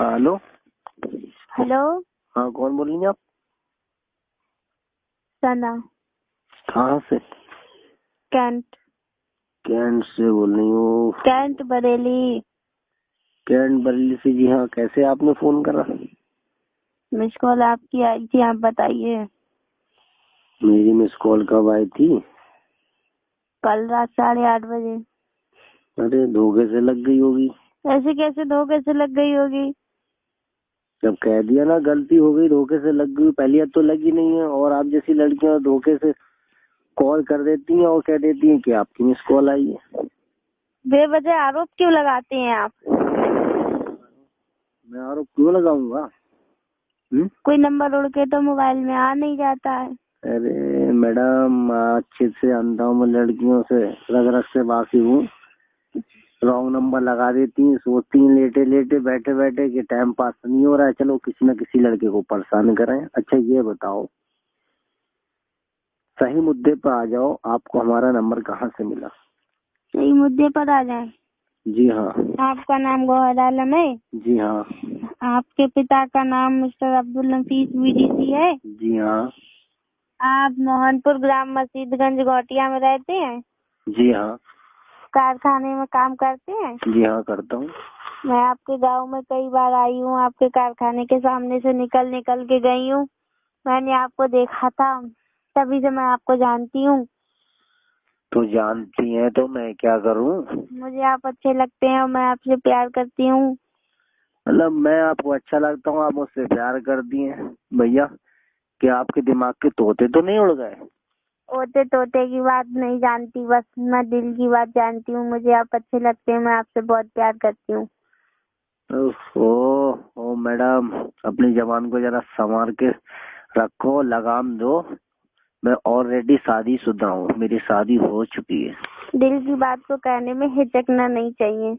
Hello. Hello. हाँ, कौन बोल रही हैं आप? सना। कहाँ से? कैंट। कैंट से बोल रही हूँ? कैंट बरेली। कैंट बरेली से? जी हाँ। कैसे आपने फोन करा? मिस कॉल आपकी आई थी, आप बताइए। मेरी मिस कॉल कब आई थी? कल रात 8:30 बजे। अरे, धोखे से लग गई होगी। ऐसे कैसे धोखे से लग गई होगी? जब कह दिया ना गलती हो गई, धोखे से लग गई। पहली बात तो लगी नहीं है, और आप जैसी लड़कियां धोखे से कॉल कर देती हैं और कह देती हैं कि आपकी मिस कॉल आई है। बेवजह आरोप क्यों लगाते हैं आप? मैं आरोप क्यों लगाऊंगा? कोई नंबर उड़ के तो मोबाइल में आ नहीं जाता है। अरे मैडम, अच्छे से अंधा हूँ मैं, लड़कियों से रग रग से वाकिफ हूँ। रॉन्ग नंबर लगा देती हैं, सोचती हैं लेटे लेटे बैठे बैठे कि टाइम पास नहीं हो रहा है, चलो किसी न किसी लड़के को परेशान करें। अच्छा ये बताओ, सही मुद्दे पर आ जाओ, आपको हमारा नंबर कहाँ से मिला? सही मुद्दे पर आ जाए। जी हाँ। आपका नाम गौहर आलम है? जी हाँ। आपके पिता का नाम मिस्टर अब्दुल नफीस बीडीसी है? जी हाँ। आप मोहनपुर ग्राम मसीदगंज घोटिया में रहते हैं? जी हाँ। कारखाने में काम करते हैं? जी हाँ, करता हूँ। मैं आपके गांव में कई बार आई हूँ, आपके कारखाने के सामने से निकल निकल के गई हूँ। मैंने आपको देखा था, तभी से मैं आपको जानती हूँ। तो जानती हैं तो मैं क्या करूँ? मुझे आप अच्छे लगते हैं और मैं आपसे प्यार करती हूँ। मतलब मैं आपको अच्छा लगता हूँ, आप मुझसे प्यार कर दिए? भैया, क्या आपके दिमाग के तोते तो नहीं उड़ गए? ओते तोते की बात नहीं जानती, बस मैं दिल की बात जानती हूँ। मुझे आप अच्छे लगते हैं, मैं आपसे बहुत प्यार करती हूँ। ओ मैडम, अपनी जबान को जरा संवार के रखो, लगाम दो। मैं ऑलरेडी शादीशुदा हूँ, मेरी शादी हो चुकी है। दिल की बात को कहने में हिचकना नहीं चाहिए।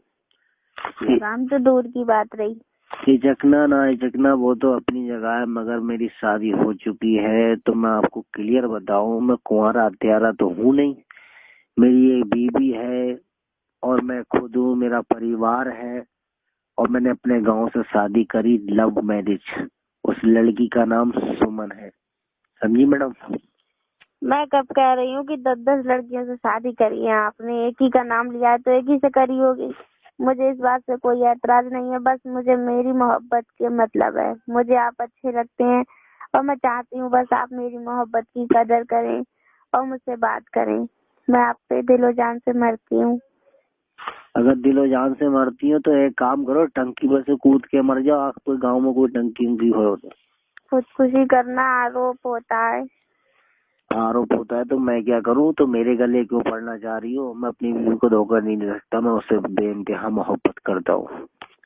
लगाम तो दूर की बात रही। हिचकना ना हिचकना वो तो अपनी जगह है, मगर मेरी शादी हो चुकी है। तो मैं आपको क्लियर बताऊं, मैं कुंवारा हत्यारा तो हूँ नहीं। मेरी एक बीवी है और मैं खुद हूँ, मेरा परिवार है। और मैंने अपने गांव से शादी करी, लव मैरिज। उस लड़की का नाम सुमन है, समझी मैडम? मैं कब कह रही हूँ कि 10-10 लड़कियों से शादी करी है आपने? एक ही का नाम लिया है तो एक ही से करी होगी। मुझे इस बात से कोई ऐतराज नहीं है, बस मुझे मेरी मोहब्बत के मतलब है। मुझे आप अच्छे लगते हैं और मैं चाहती हूँ बस आप मेरी मोहब्बत की कदर करें और मुझसे बात करें। मैं आप पे दिलो जान से मरती हूँ। अगर दिलो जान से मरती हो तो एक काम करो, टंकी पर से कूद के मर जाओ। कोई गांव में कोई टंकी उंकी हो तो। खुदकुशी करना आरोप होता है। आरोप होता है तो मैं क्या करूं? तो मेरे गले क्यों पड़ना चाह रही हो? मैं अपनी बीवी को धोखा नहीं दे सकता, मैं उससे बेइंतहा मोहब्बत करता हूँ।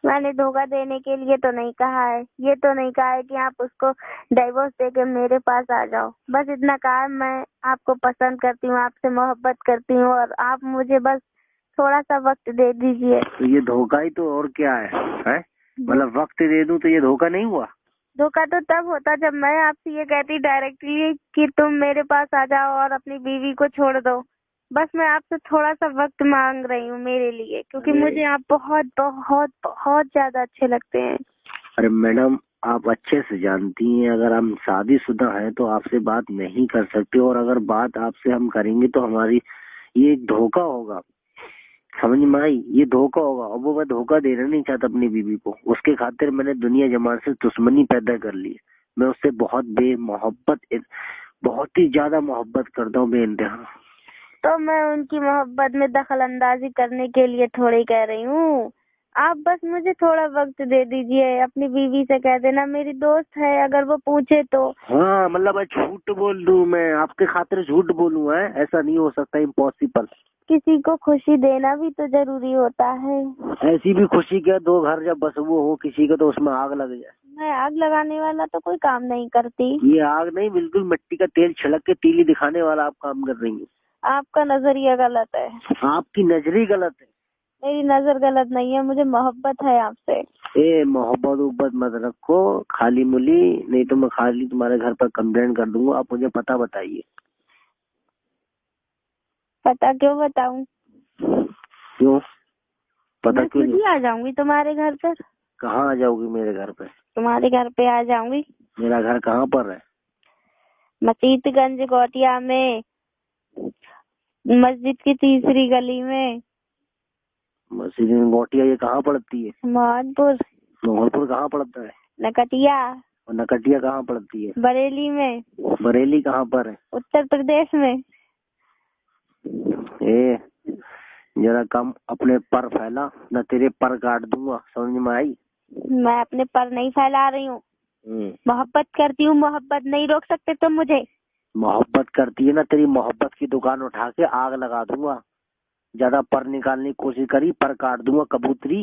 मैंने धोखा देने के लिए तो नहीं कहा है, ये तो नहीं कहा है कि आप उसको डाइवोर्स देके मेरे पास आ जाओ। बस इतना कहा है मैं आपको पसंद करती हूँ, आपसे मोहब्बत करती हूँ और आप मुझे बस थोड़ा सा वक्त दे दीजिए। तो ये धोखा ही तो, और क्या है? मतलब वक्त दे दूं तो ये धोखा नहीं हुआ? धोखा तो तब होता जब मैं आपसे ये कहती डायरेक्टली कि तुम मेरे पास आ जाओ और अपनी बीवी को छोड़ दो। बस मैं आपसे थोड़ा सा वक्त मांग रही हूँ मेरे लिए, क्योंकि मुझे आप बहुत बहुत बहुत ज्यादा अच्छे लगते हैं। अरे मैडम, आप अच्छे से जानती हैं, अगर हम शादीशुदा हैं तो आपसे बात नहीं कर सकते, और अगर बात आपसे हम करेंगे तो हमारी ये एक धोखा होगा। समझ में आई? ये धोखा होगा, और वो मैं धोखा देना नहीं चाहता अपनी बीवी को। उसके खातिर मैंने दुनिया जमाने से दुश्मनी पैदा कर ली। मैं उससे बहुत बेमोहब्बत, बहुत ही ज्यादा मोहब्बत करता हूँ, बेइंतहा। तो मैं उनकी मोहब्बत में दखल अंदाजी करने के लिए थोड़ी कह रही हूँ। आप बस मुझे थोड़ा वक्त दे दीजिए। अपनी बीवी से कह देना मेरी दोस्त है, अगर वो पूछे तो। हाँ, मतलब मैं झूठ बोल दूं? मैं आपके खातिर झूठ बोलूं? है ऐसा नहीं हो सकता, इम्पॉसिबल। किसी को खुशी देना भी तो जरूरी होता है। ऐसी भी खुशी क्या, दो घर जब बस वो हो किसी का तो उसमें आग लग जाए। मैं आग लगाने वाला तो कोई काम नहीं करती। ये आग नहीं, बिल्कुल मिट्टी का तेल छिड़क के तीली दिखाने वाला आप काम कर रही हैं। आपका नजरिया गलत है। आपकी नजर ही गलत है। मेरी नजर गलत नहीं है, मुझे मोहब्बत है आपसे। ए, मोहब्बत उब्बत मत रखो खाली मुली, नहीं तो मैं खाली तुम्हारे घर पर कंप्लेंट कर दूंगा। आप मुझे पता बताइए। पता क्यों बताऊं? क्यों पता मैं क्यों खुद नहीं? ही आ जाऊंगी तुम्हारे घर पर। कहाँ आ जाओगी मेरे घर पे? तुम्हारे घर पे आ जाऊंगी। मेरा घर कहाँ पर है? मसीतगंज गोटिया में, मस्जिद की तीसरी गली में। मस्जिद गोटिया ये कहाँ पड़ती है? मोहनपुर। मोहनपुर कहाँ पड़ता है? नकटिया। और नकटिया कहाँ पड़ती है? बरेली में। बरेली कहाँ पर है? उत्तर प्रदेश में। ए जरा कम अपने पर फैला, न तेरे पर काट दूंगा, समझ में आई? मैं अपने पर नहीं फैला रही हूँ, मोहब्बत करती हूँ, मोहब्बत नहीं रोक सकते तुम मुझे। मोहब्बत करती है ना, तेरी मोहब्बत की दुकान उठा के आग लगा दूंगा। ज्यादा पर निकालने की कोशिश करी, पर काट दूंगा कबूतरी।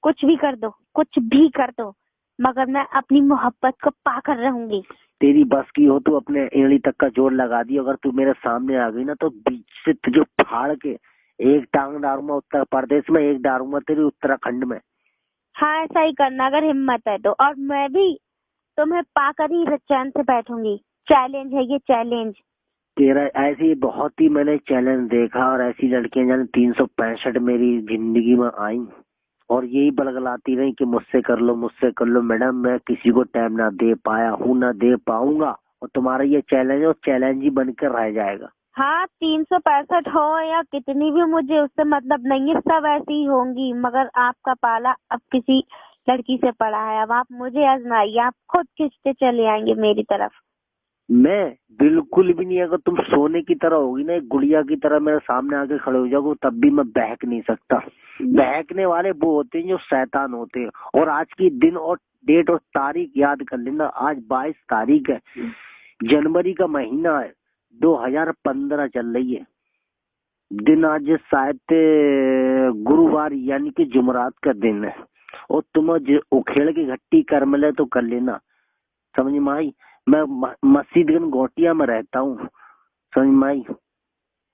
कुछ भी कर दो, कुछ भी कर दो, मगर मैं अपनी मोहब्बत को पाकर रहूंगी। तेरी बस की हो तो अपने एड़ी तक का जोर लगा दी। अगर तू मेरे सामने आ गई ना तो बीच से तुझे फाड़ के एक टांग डालूंगा उत्तर प्रदेश में, एक डालूंगा तेरी उत्तराखंड में। हाँ ऐसा ही करना अगर हिम्मत है तो, और मैं भी तुम्हें पाकर ही चैन से बैठूंगी। चैलेंज है ये, चैलेंज। तेरा ऐसी बहुत ही मैंने चैलेंज देखा, और ऐसी लड़कियां जाने 365 मेरी जिंदगी में आई और यही बलगलाती रही कि मुझसे कर लो, मुझसे कर लो। मैडम मैं किसी को टाइम ना दे पाया हूँ, ना दे पाऊंगा, और तुम्हारा ये चैलेंज है और चैलेंज ही बनकर रह जाएगा। हाँ 365 हो या कितनी भी, मुझे उससे मतलब नहीं है, सब ऐसी ही होंगी। मगर आपका पाला अब किसी लड़की से पड़ा है, अब आप मुझे आजमाइए, आप खुद खिंचते चले आएंगे मेरी तरफ। मैं बिल्कुल भी नहीं। अगर तुम सोने की तरह होगी ना, एक गुड़िया की तरह मेरे सामने आके खड़े हो जाओगे, तब भी मैं बहक नहीं सकता। बहकने वाले वो होते हैं जो शैतान होते हैं। और आज की दिन और डेट और तारीख याद कर लेना, आज 22 तारीख है, जनवरी का महीना है, 2015 चल रही है। दिन आज शायद गुरुवार यानी कि जुमरात का दिन है। और तुम उखेड़ के घट्टी कर मिले तो कर लेना, समझ में आई? मैं मस्जिदगंज गोटिया में रहता हूँ, समझ में आई?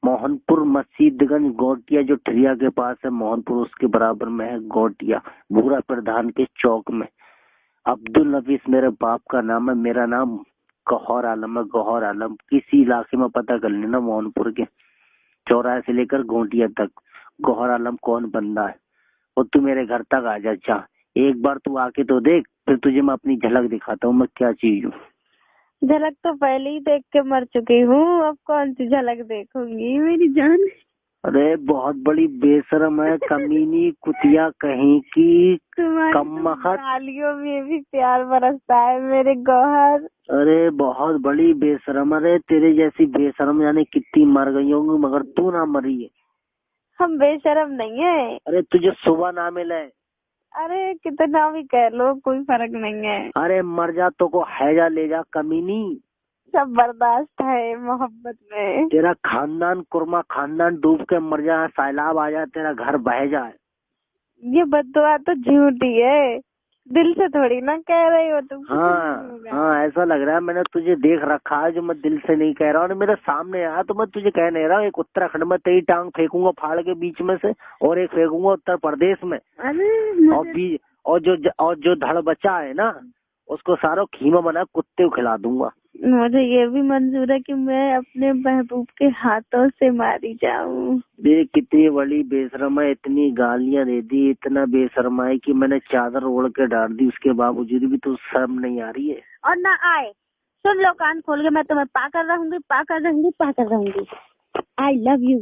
मोहनपुर मस्जिदगंज गोटिया जो ठिरिया के पास है, मोहनपुर उसके बराबर में है गोटिया, भूरा प्रधान के चौक में। अब्दुल नफीस मेरे बाप का नाम है, मेरा नाम गौहर आलम है, गौहर आलम। किसी इलाके में पता कर लेना, मोहनपुर के चौराहे से लेकर गोटिया तक गौहर आलम कौन बंदा है। और तू मेरे घर तक आ जा, अच्छा एक बार तू आके तो देख, फिर तुझे मैं अपनी झलक दिखाता हूँ मैं क्या चीज हूँ। झलक तो पहले ही देख के मर चुकी हूँ, अब कौन सी झलक देखूंगी मेरी जान। अरे बहुत बड़ी बेशरम है, कमीनी कुतिया कहीं की, कमबख्त। गालियों में भी प्यार बरसता है मेरे गौहर। अरे बहुत बड़ी बेशरम। अरे तेरे जैसी बेशरम जाने कितनी मर गई होंगी, मगर तू ना मरी है। हम बेशरम नहीं है। अरे तुझे सुबह ना मिले, अरे कितना भी कह लो कोई फर्क नहीं है। अरे मर जा तो को हैजा ले जा कमीनी। सब बर्दाश्त है मोहब्बत में। तेरा खानदान कुर्मा खानदान डूब के मर जाए, सैलाब आ जाए, तेरा घर बह जाए। ये बददुआ तो झूठी है, दिल से थोड़ी ना कह रही हो तुम। हाँ ऐसा लग रहा है, मैंने तुझे देख रखा है जो मैं दिल से नहीं कह रहा हूँ। मेरे सामने आया तो मैं तुझे कह नहीं रहा हूँ, एक उत्तराखंड में तेरी टांग फेंकूंगा फाड़ के बीच में से, और एक फेंकूंगा उत्तर प्रदेश में। और जो धड़ बचा है ना, उसको सारा खीमा बना कुत्ते को खिला दूंगा। मुझे ये भी मंजूर है कि मैं अपने महबूब के हाथों से मारी जाऊं। देख कितनी बड़ी बेशर्म है, इतनी गालियां दे दी, इतना बेशर्म है कि मैंने चादर ओढ़ के डाल दी, उसके बावजूद भी तो शर्म नहीं आ रही है। और ना आए, सुन लो कान खोल के, मैं तुम्हें पाकर रहूंगी, पाकर रहूंगी, पाकर रहूंगी। I love you.